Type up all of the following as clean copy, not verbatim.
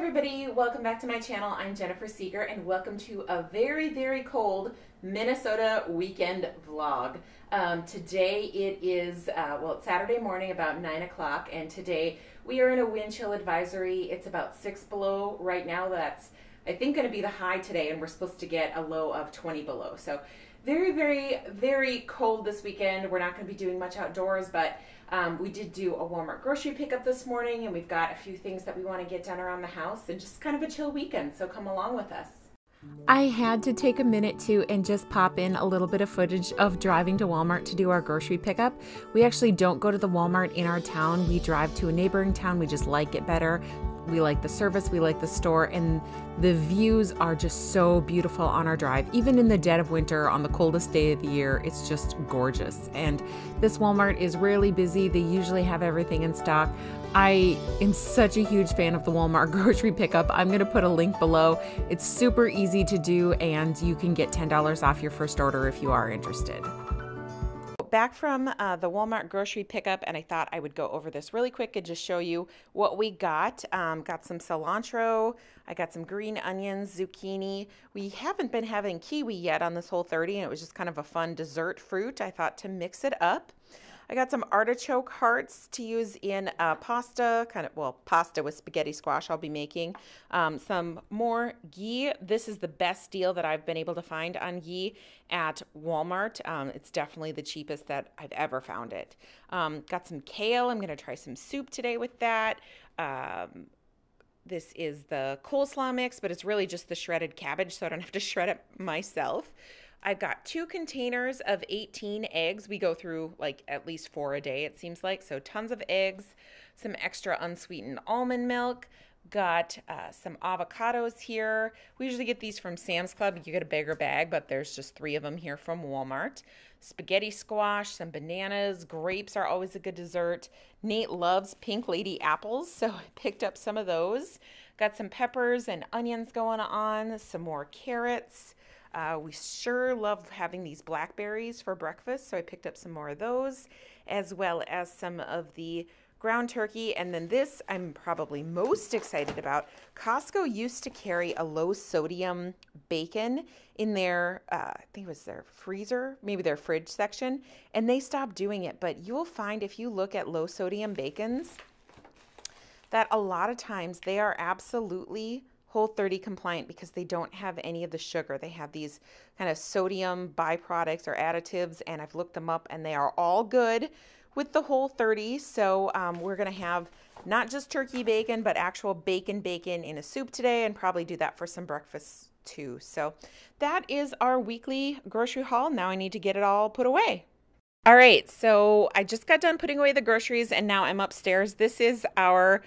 everybody, welcome back to my channel. I'm Jennifer Seger and welcome to a very, very cold Minnesota weekend vlog. Today it is, it's Saturday morning about 9 o'clock, and today we are in a wind chill advisory. It's about 6 below right now. That's, I think, going to be the high today, and we're supposed to get a low of 20 below. So very, very, very cold this weekend. We're not going to be doing much outdoors, but we did do a Walmart grocery pickup this morning, and we've got a few things that we want to get done around the house, and just kind of a chill weekend, so come along with us. I had to take a minute and just pop in a little bit of footage of driving to Walmart to do our grocery pickup. We actually don't go to the Walmart in our town. We drive to a neighboring town. We just like it better. We like the service, we like the store, and the views are just so beautiful on our drive. Even in the dead of winter, on the coldest day of the year, it's just gorgeous. And this Walmart is rarely busy. They usually have everything in stock. I am such a huge fan of the Walmart grocery pickup. I'm going to put a link below. It's super easy to do, and you can get $10 off your first order if you are interested. Back from the Walmart grocery pickup, and I thought I would go over this really quick and just show you what we got. Got some cilantro, I got some green onions, zucchini. We haven't been having kiwi yet on this Whole30, and it was just kind of a fun dessert fruit. I thought to mix it up. I got some artichoke hearts to use in pasta, pasta with spaghetti squash I'll be making. Some more ghee. This is the best deal that I've been able to find on ghee at Walmart. It's definitely the cheapest that I've ever found it. Got some kale. I'm going to try some soup today with that. This is the coleslaw mix, but it's really just the shredded cabbage, so I don't have to shred it myself. I've got 2 containers of 18 eggs. We go through like at least 4 a day, it seems like. So tons of eggs, some extra unsweetened almond milk. Got some avocados here. We usually get these from Sam's Club. You get a bigger bag, but there's just 3 of them here from Walmart. Spaghetti squash, some bananas. Grapes are always a good dessert. Nate loves pink lady apples, so I picked up some of those. Got some peppers and onions going on, some more carrots. We sure love having these blackberries for breakfast, so I picked up some more of those, as well as some of the ground turkey. And then this I'm probably most excited about. Costco used to carry a low sodium bacon in their, I think it was their freezer, maybe their fridge section, and they stopped doing it. But you'll find if you look at low sodium bacons that a lot of times they are absolutely Whole30 compliant because they don't have any of the sugar. They have these kind of sodium byproducts or additives, and I've looked them up and they are all good with the Whole30. So we're going to have not just turkey bacon, but actual bacon in a soup today, and probably do that for some breakfast too. So that is our weekly grocery haul. Now I need to get it all put away. All right, so I just got done putting away the groceries and now I'm upstairs. This is our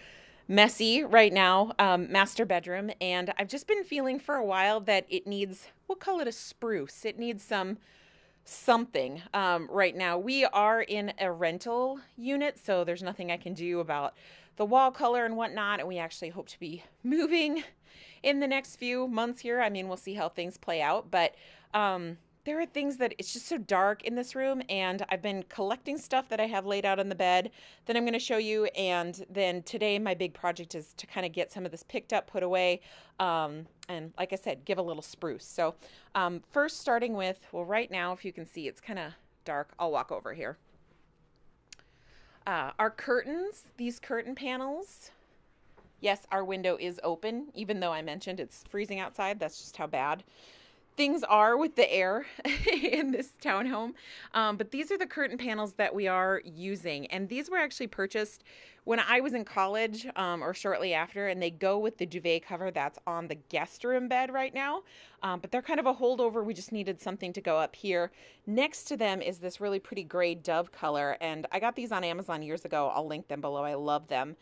messy right now master bedroom, and I've just been feeling for a while that it needs, we'll call it a spruce. It needs something right now. We are in a rental unit, so there's nothing I can do about the wall color and whatnot, and we actually hope to be moving in the next few months here. I mean, we'll see how things play out, but there are things that it's just so dark in this room, and I've been collecting stuff that I have laid out on the bed that I'm going to show you. And then today my big project is to kind of get some of this picked up, put away, and like I said, give a little spruce. So first starting with, well, right now, if you can see, it's kind of dark. I'll walk over here. Our curtains, these curtain panels. Yes, our window is open, even though I mentioned it's freezing outside. That's just how bad things are with the air in this townhome. But these are the curtain panels that we are using. And these were actually purchased when I was in college or shortly after, and they go with the duvet cover that's on the guest room bed right now. But they're kind of a holdover. We just needed something to go up here. Next to them is this really pretty gray dove color. And I got these on Amazon years ago. I'll link them below. I love them.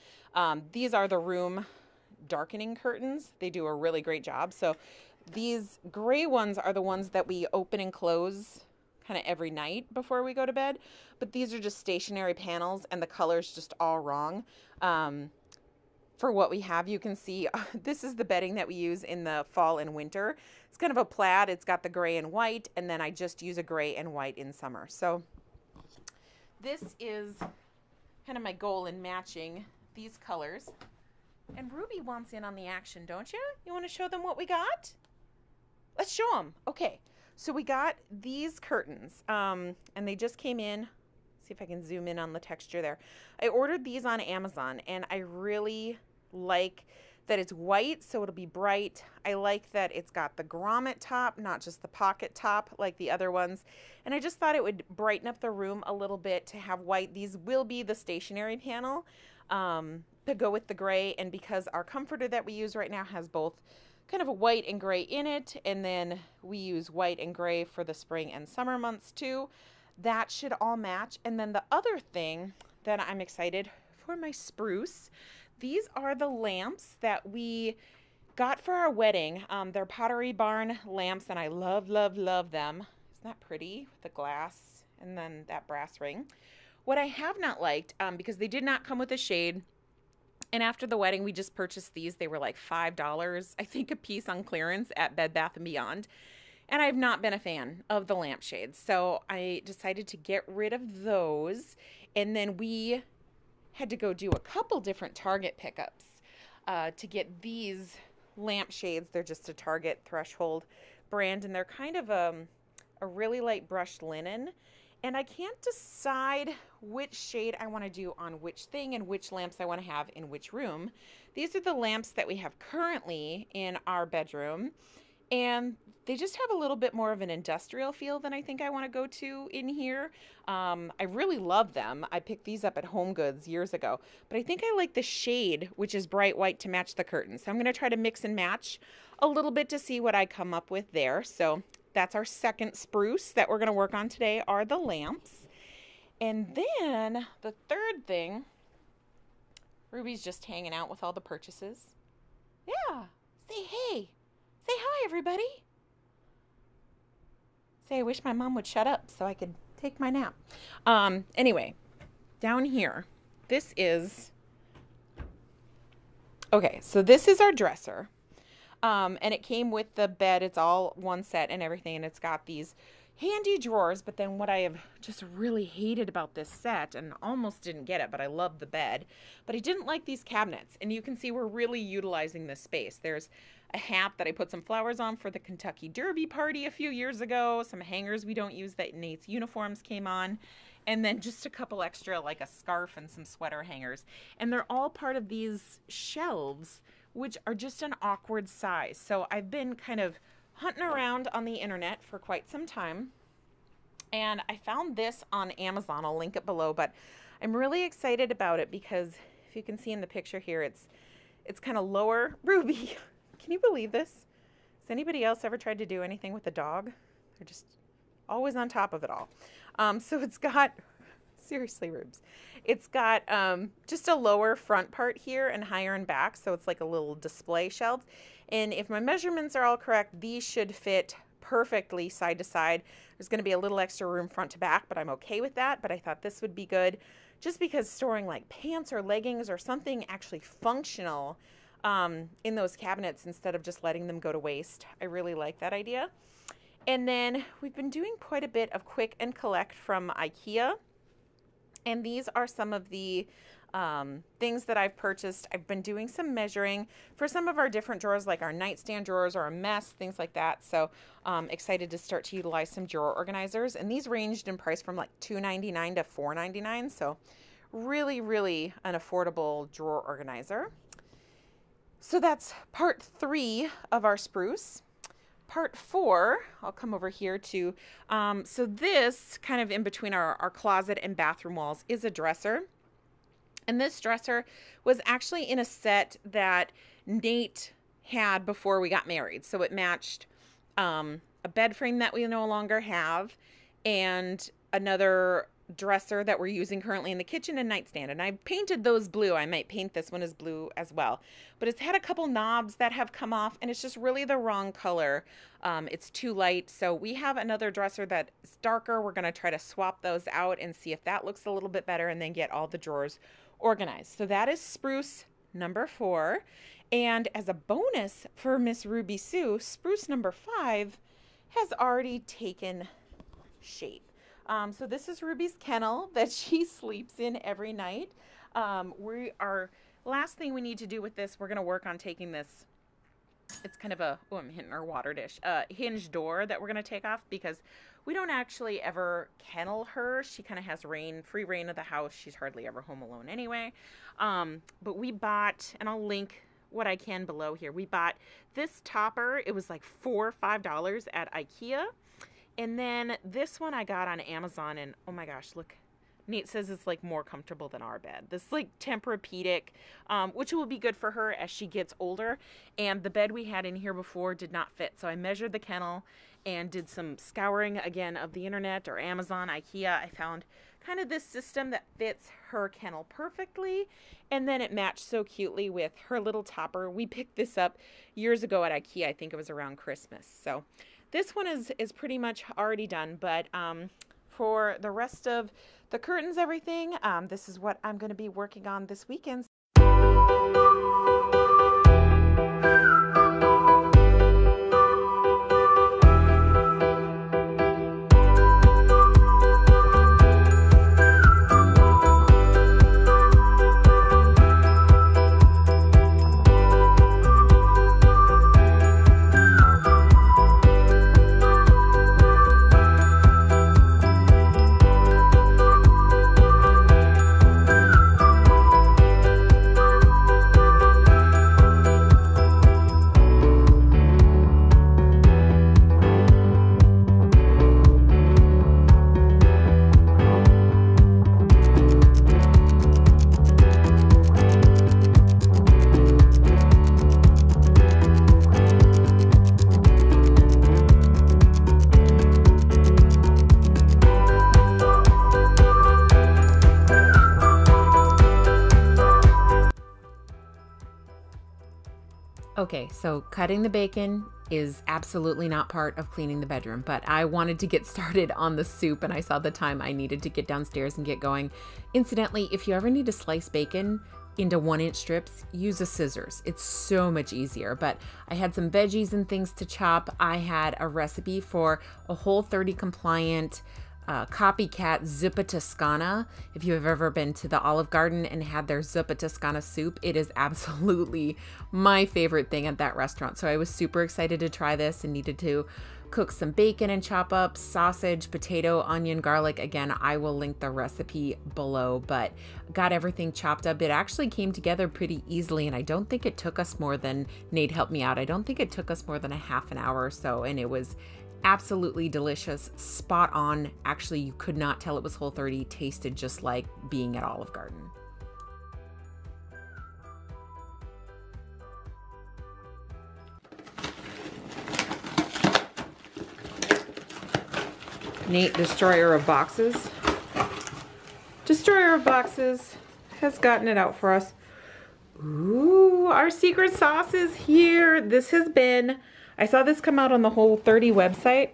These are the room darkening curtains. They do a really great job. So these gray ones are the ones that we open and close kind of every night before we go to bed. But these are just stationary panels, and the color's just all wrong. For what we have, you can see this is the bedding that we use in the fall and winter. It's kind of a plaid. It's got the gray and white, and then I just use a gray and white in summer. So this is kind of my goal in matching these colors. And Ruby wants in on the action, don't you? You want to show them what we got? Let's show them. Okay, so we got these curtains, and they just came in. See if I can zoom in on the texture there. I ordered these on Amazon, and I really like that it's white, so it'll be bright. I like that it's got the grommet top, not just the pocket top like the other ones. And I just thought it would brighten up the room a little bit to have white. These will be the stationary panel to go with the gray. And because our comforter that we use right now has both kind of a white and gray in it, and then we use white and gray for the spring and summer months too, that should all match. And then the other thing that I'm excited for my spruce, these are the lamps that we got for our wedding. They're Pottery Barn lamps, and I love, love, love them. Isn't that pretty with the glass and then that brass ring? What I have not liked, because they did not come with a shade, and after the wedding, we just purchased these. They were like $5, I think, a piece on clearance at Bed Bath & Beyond. And I've not been a fan of the lampshades. So I decided to get rid of those. And then we had to go do a couple different Target pickups to get these lampshades. They're just a Target Threshold brand. And they're kind of a really light brushed linen. And I can't decide which shade I want to do on which thing and which lamps I want to have in which room. These are the lamps that we have currently in our bedroom. And they just have a little bit more of an industrial feel than I think I want to go to in here. I really love them. I picked these up at Home Goods years ago. But I think I like the shade, which is bright white, to match the curtains. So I'm going to try to mix and match a little bit to see what I come up with there. So that's our second spruce that we're going to work on today, are the lamps. And then the third thing, Ruby's just hanging out with all the purchases. Yeah, say hey. Say hi, everybody. Say I wish my mom would shut up so I could take my nap. Anyway, down here, this is... Okay, so this is our dresser. And it came with the bed. It's all one set and everything. And it's got these handy drawers. But then what I have just really hated about this set, and almost didn't get it, but I love the bed, but I didn't like these cabinets. And you can see we're really utilizing this space. There's a hat that I put some flowers on for the Kentucky Derby party a few years ago, some hangers we don't use that Nate's uniforms came on, and then just a couple extra, like a scarf and some sweater hangers. And they're all part of these shelves, which are just an awkward size. So I've been kind of hunting around on the internet for quite some time, and I found this on Amazon. I'll link it below, but I'm really excited about it because if you can see in the picture here, it's kind of lower. Ruby, can you believe this? Has anybody else ever tried to do anything with a dog? They're just always on top of it all. So it's got, seriously, Rubes, it's got just a lower front part here and higher in back, so it's like a little display shelf. And if my measurements are all correct, these should fit perfectly side to side. There's going to be a little extra room front to back, but I'm okay with that. But I thought this would be good just because storing like pants or leggings or something actually functional in those cabinets instead of just letting them go to waste. I really like that idea. And then we've been doing quite a bit of click and collect from Ikea. And these are some of the things that I've purchased. I've been doing some measuring for some of our different drawers, like our nightstand drawers or a mess, things like that. So excited to start to utilize some drawer organizers. And these ranged in price from like $2.99 to $4.99. So really, really an affordable drawer organizer. So that's part 3 of our spruce. Part 4, I'll come over here to, so this kind of in between our closet and bathroom walls is a dresser. And this dresser was actually in a set that Nate had before we got married. So it matched a bed frame that we no longer have and another dresser that we're using currently in the kitchen and nightstand. And I painted those blue. I might paint this one as blue as well. But it's had a couple knobs that have come off and it's just really the wrong color. It's too light. So we have another dresser that's darker. We're going to try to swap those out and see if that looks a little bit better and then get all the drawers organized. So that is spruce number 4. And as a bonus for Miss Ruby Sue, spruce number 5 has already taken shape. So this is Ruby's kennel that she sleeps in every night. We are last thing we need to do with this, we're going to work on taking this, it's kind of a, oh, I'm hitting our water dish, hinge door that we're going to take off because we don't actually ever kennel her. She kind of has free reign of the house. She's hardly ever home alone anyway. But we bought, and I'll link what I can below here. We bought this topper. It was like $4 or $5 at Ikea. And then this one I got on Amazon, and oh my gosh, look. Nate says it's like more comfortable than our bed. This like Tempur-Pedic, which will be good for her as she gets older. And the bed we had in here before did not fit. So I measured the kennel and did some scouring again of the internet or Amazon, Ikea. I found kind of this system that fits her kennel perfectly. And then it matched so cutely with her little topper. We picked this up years ago at Ikea. I think it was around Christmas. So this one is pretty much already done. But for the rest of the curtains, everything, this is what I'm going to be working on this weekend. Okay, so cutting the bacon is absolutely not part of cleaning the bedroom, but I wanted to get started on the soup and I saw the time I needed to get downstairs and get going. Incidentally, if you ever need to slice bacon into 1-inch strips, use a scissors. It's so much easier, but I had some veggies and things to chop. I had a recipe for a Whole30 compliant Copycat Zuppa Toscana. If you have ever been to the Olive Garden and had their Zuppa Toscana soup, it is absolutely my favorite thing at that restaurant. So I was super excited to try this and needed to cook some bacon and chop up sausage, potato, onion, garlic. Again, I will link the recipe below, but got everything chopped up. It actually came together pretty easily, and I don't think it took us more than, Nate helped me out, I don't think it took us more than a half an hour or so, and it was absolutely delicious, spot on. Actually, you could not tell it was Whole30. Tasted just like being at Olive Garden. Nate, destroyer of boxes. Destroyer of boxes has gotten it out for us. Ooh, our secret sauce is here. This has been, I saw this come out on the Whole30 website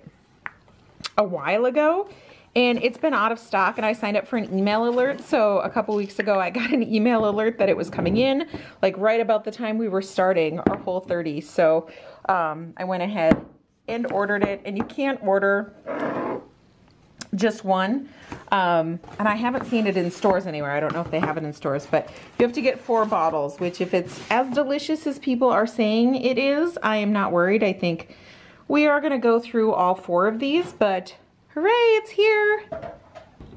a while ago, and it's been out of stock, and I signed up for an email alert. So a couple weeks ago, I got an email alert that it was coming in, like right about the time we were starting our Whole30. So I went ahead and ordered it, and you can't order just one. And I haven't seen it in stores anywhere. I don't know if they have it in stores, but you have to get 4 bottles, which if it's as delicious as people are saying it is, I am not worried. I think we are going to go through all 4 of these, but hooray, it's here.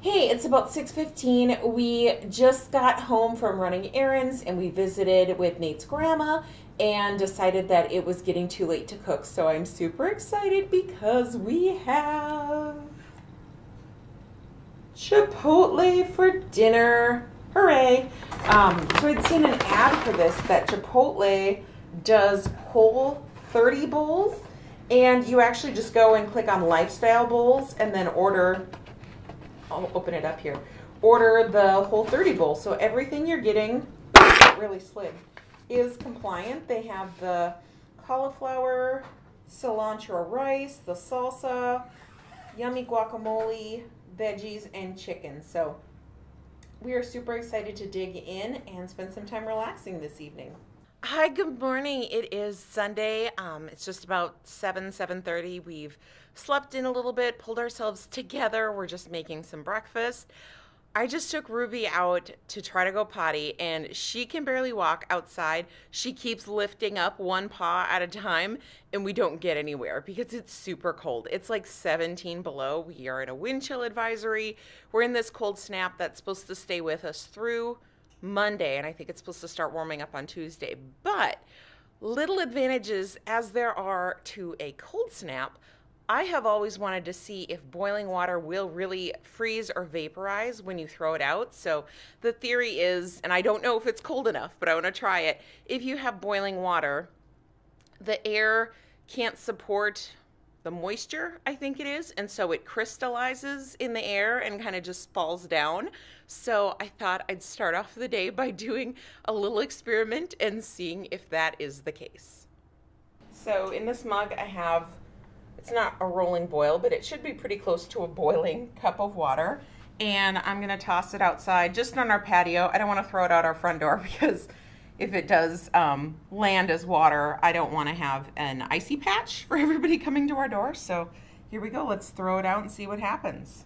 Hey, it's about 6:15. We just got home from running errands and we visited with Nate's grandma and decided that it was getting too late to cook. So I'm super excited because we have Chipotle for dinner. Hooray. So I'd seen an ad for this that Chipotle does Whole30 bowls, and you actually just go and click on lifestyle bowls and then order, I'll open it up here, order the Whole30 bowl. So everything you're getting, it really slid, is compliant. They have the cauliflower, cilantro rice, the salsa, yummy guacamole, veggies, and chicken. So we are super excited to dig in and spend some time relaxing this evening. Hi, good morning. It is Sunday. It's just about 7:30. We've slept in a little bit, pulled ourselves together. We're just making some breakfast. I just took Ruby out to try to go potty, and she can barely walk outside. She keeps lifting up one paw at a time, and we don't get anywhere because it's super cold. It's like 17 below. We are in a wind chill advisory. We're in this cold snap that's supposed to stay with us through Monday, and I think it's supposed to start warming up on Tuesday. But little advantages as there are to a cold snap, I have always wanted to see if boiling water will really freeze or vaporize when you throw it out. So the theory is, and I don't know if it's cold enough, but I want to try it. If you have boiling water, the air can't support the moisture, I think it is, and so it crystallizes in the air and kind of just falls down. So I thought I'd start off the day by doing a little experiment and seeing if that is the case. So in this mug I have, it's not a rolling boil, but it should be pretty close to a boiling cup of water. And I'm going to toss it outside just on our patio. I don't want to throw it out our front door because if it does land as water, I don't want to have an icy patch for everybody coming to our door. So here we go. Let's throw it out and see what happens.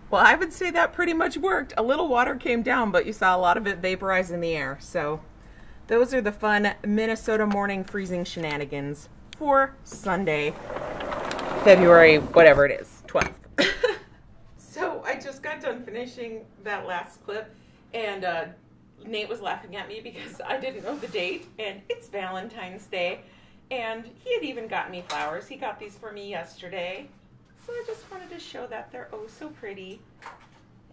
Well, I would say that pretty much worked. A little water came down, but you saw a lot of it vaporize in the air. So those are the fun Minnesota morning freezing shenanigans for Sunday, February, whatever it is, 12th. So I just got done finishing that last clip, and Nate was laughing at me because I didn't know the date, and it's Valentine's Day, and he had even got me flowers. He got these for me yesterday. So I just wanted to show that they're oh so pretty.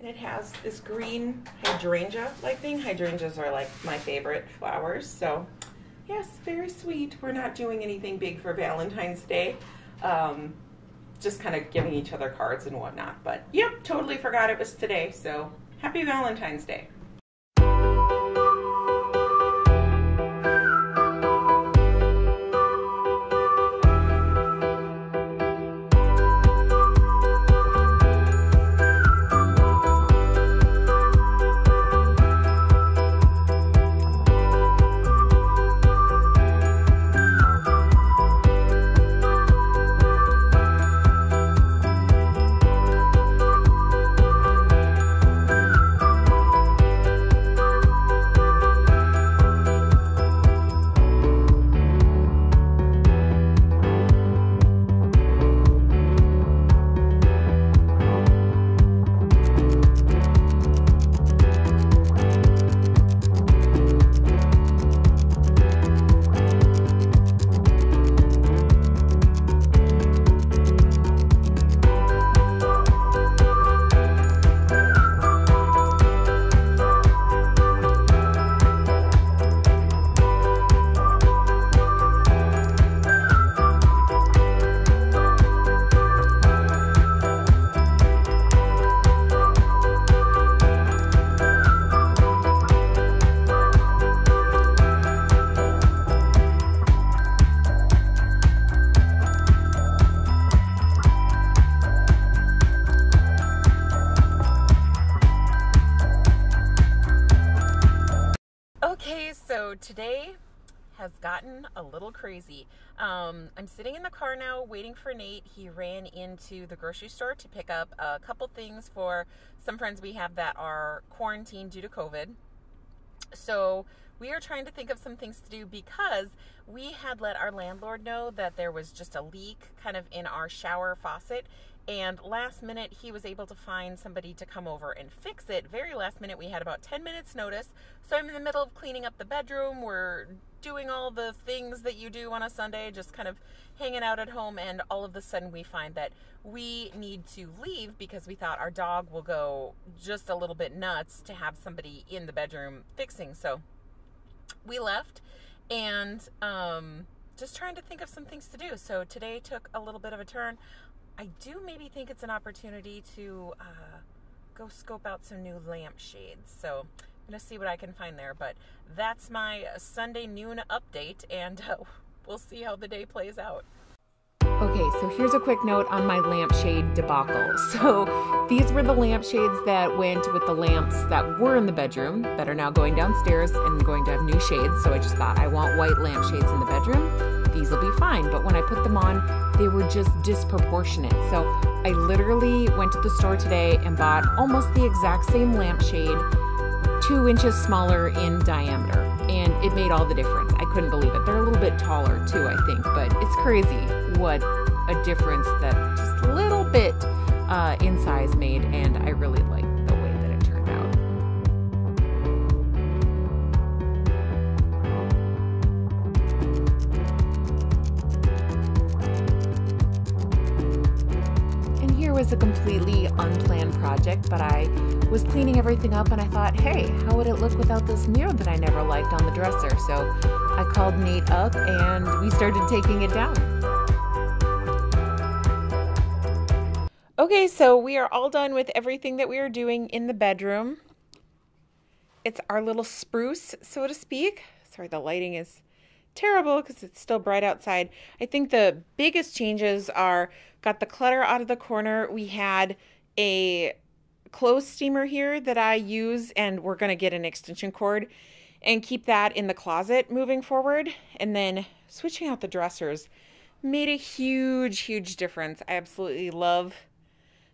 And it has this green hydrangea-like thing. Hydrangeas are like my favorite flowers. So yes, very sweet. We're not doing anything big for Valentine's Day. Just kind of giving each other cards and whatnot. But yep, totally forgot it was today. So happy Valentine's Day. So today has gotten a little crazy. I'm sitting in the car now waiting for Nate. He ran into the grocery store to pick up a couple things for some friends we have that are quarantined due to COVID. So we are trying to think of some things to do because we had let our landlord know that there was just a leak kind of in our shower faucet, and last minute he was able to find somebody to come over and fix it. Very last minute. We had about 10 minutes notice. So I'm in the middle of cleaning up the bedroom. We're doing all the things that you do on a Sunday, just kind of hanging out at home, and all of a sudden we find that we need to leave because we thought our dog will go just a little bit nuts to have somebody in the bedroom fixing. So we left, and just trying to think of some things to do. So today took a little bit of a turn. I do maybe think it's an opportunity to go scope out some new lampshades. So I'm going to see what I can find there. But that's my Sunday noon update, and we'll see how the day plays out. Okay, so here's a quick note on my lampshade debacle. So these were the lampshades that went with the lamps that were in the bedroom that are now going downstairs and going to have new shades. So I just thought, I want white lampshades in the bedroom. These will be fine. But when I put them on, they were just disproportionate. So I literally went to the store today and bought almost the exact same lampshade, 2 inches smaller in diameter. And it made all the difference. I couldn't believe it. They're a little bit taller too, I think, but it's crazy what a difference that just a little bit in size made, and I really like the way that it turned out. And here was a completely unplanned project, but I was cleaning everything up and I thought, hey, how would it look without this mirror that I never liked on the dresser? So I called Nate up and we started taking it down. Okay, so we are all done with everything that we are doing in the bedroom. It's our little spruce, so to speak. Sorry, the lighting is terrible because it's still bright outside. I think the biggest changes are got the clutter out of the corner. We had a clothes steamer here that I use, and we're going to get an extension cord and keep that in the closet moving forward. And then switching out the dressers made a huge difference. I absolutely love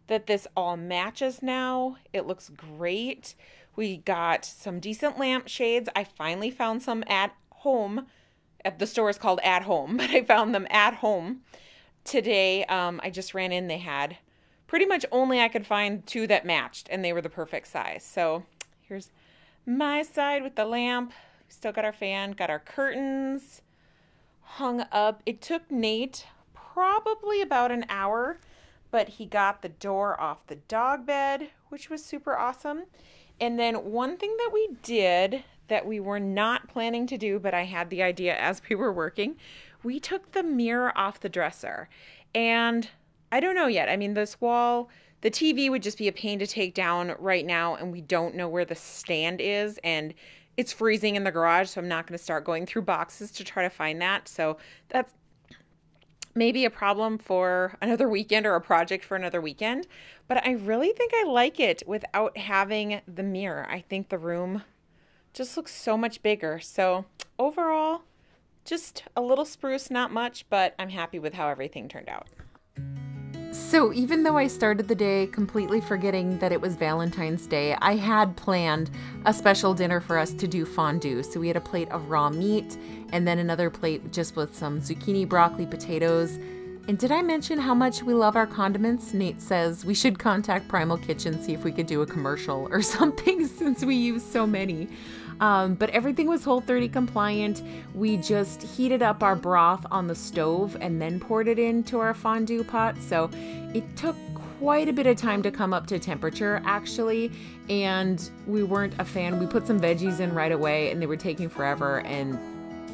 that this all matches now. It looks great. We got some decent lampshades. I finally found some at home. At the store is called At Home, but I found them at home today. I just ran in. They had pretty much only I could find 2 that matched, and they were the perfect size. So here's my side with the lamp. We still got our fan, got our curtains hung up. It took Nate probably about an hour, but he got the door off the dog bed, which was super awesome. And then one thing that we did that we were not planning to do, but I had the idea as we were working, we took the mirror off the dresser. And I don't know yet. I mean, this wall, the TV would just be a pain to take down right now, and we don't know where the stand is, and it's freezing in the garage, so I'm not going to start going through boxes to try to find that. So that's maybe a problem for another weekend or a project for another weekend, but I really think I like it without having the mirror. I think the room just looks so much bigger. So overall, just a little spruce, not much, but I'm happy with how everything turned out. So even though I started the day completely forgetting that it was Valentine's Day, I had planned a special dinner for us to do fondue. So we had a plate of raw meat and then another plate just with some zucchini, broccoli, potatoes. And did I mention how much we love our condiments? Nate says we should contact Primal Kitchen, see if we could do a commercial or something since we use so many. But everything was Whole30 compliant. We just heated up our broth on the stove and then poured it into our fondue pot. So it took quite a bit of time to come up to temperature, actually. And we weren't a fan. We put some veggies in right away and they were taking forever and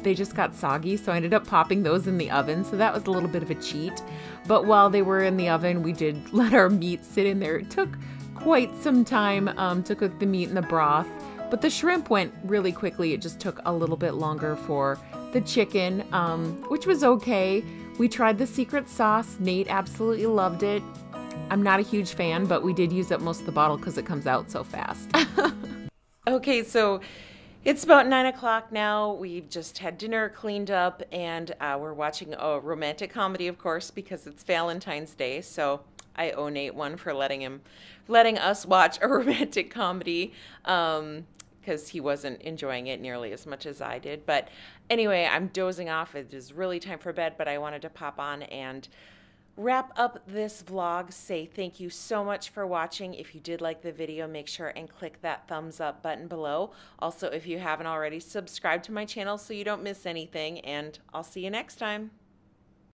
they just got soggy. So I ended up popping those in the oven. So that was a little bit of a cheat. But while they were in the oven, we did let our meat sit in there. It took quite some time to cook the meat in the broth. But the shrimp went really quickly. It just took a little bit longer for the chicken, which was okay. We tried the secret sauce. Nate absolutely loved it. I'm not a huge fan, but we did use up most of the bottle because it comes out so fast. Okay, so it's about 9 o'clock now. We just had dinner, cleaned up, and we're watching a romantic comedy, of course, because it's Valentine's Day. So I owe Nate one for letting us watch a romantic comedy. Because he wasn't enjoying it nearly as much as I did. But anyway, I'm dozing off. It is really time for bed, but I wanted to pop on and wrap up this vlog. Say thank you so much for watching. If you did like the video, make sure and click that thumbs up button below. Also, if you haven't already, subscribe to my channel so you don't miss anything, and I'll see you next time.